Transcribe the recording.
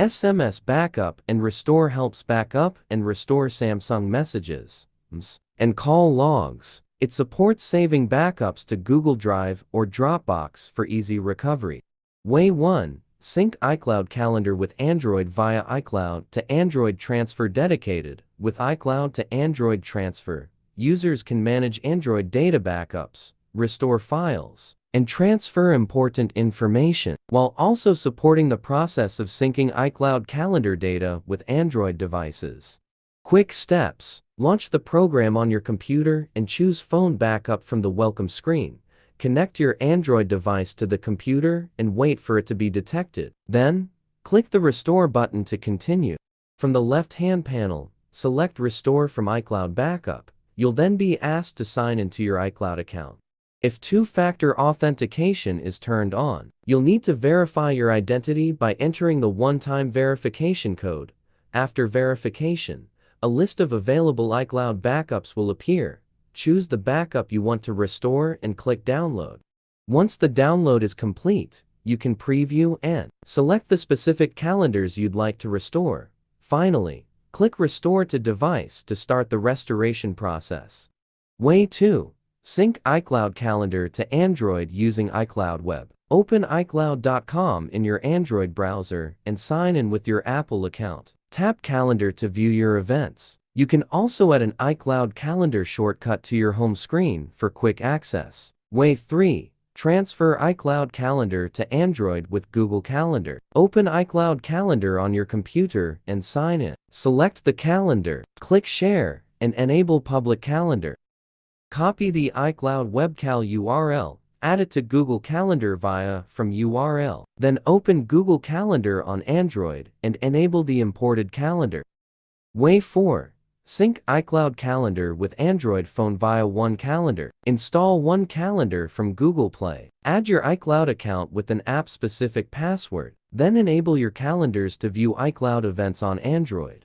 SMS backup and restore helps backup and restore Samsung messages and call logs. It supports saving backups to Google Drive or Dropbox for easy recovery. Way 1. Sync iCloud Calendar with Android via iCloud to Android Transfer. Dedicated. With iCloud to Android Transfer, users can manage Android data backups, restore files, and transfer important information, while also supporting the process of syncing iCloud Calendar data with Android devices. Quick steps. Launch the program on your computer and choose Phone Backup from the welcome screen. Connect your Android device to the computer and wait for it to be detected. Then, click the Restore button to continue. From the left-hand panel, select Restore from iCloud Backup. You'll then be asked to sign into your iCloud account. If two-factor authentication is turned on, you'll need to verify your identity by entering the one-time verification code. After verification, a list of available iCloud backups will appear. Choose the backup you want to restore and click Download. Once the download is complete, you can preview and select the specific calendars you'd like to restore. Finally, click Restore to Device to start the restoration process. Way 2. Sync iCloud Calendar to Android using iCloud Web. Open iCloud.com in your Android browser and sign in with your Apple account. Tap Calendar to view your events. You can also add an iCloud Calendar shortcut to your home screen for quick access. Way 3. Transfer iCloud Calendar to Android with Google Calendar. Open iCloud Calendar on your computer and sign in. Select the calendar, click Share, and enable Public Calendar. Copy the iCloud WebCal URL, add it to Google Calendar from URL. Then open Google Calendar on Android and enable the imported calendar. Way 4. Sync iCloud Calendar with Android phone via One Calendar. Install One Calendar from Google Play. Add your iCloud account with an app-specific password. Then enable your calendars to view iCloud events on Android.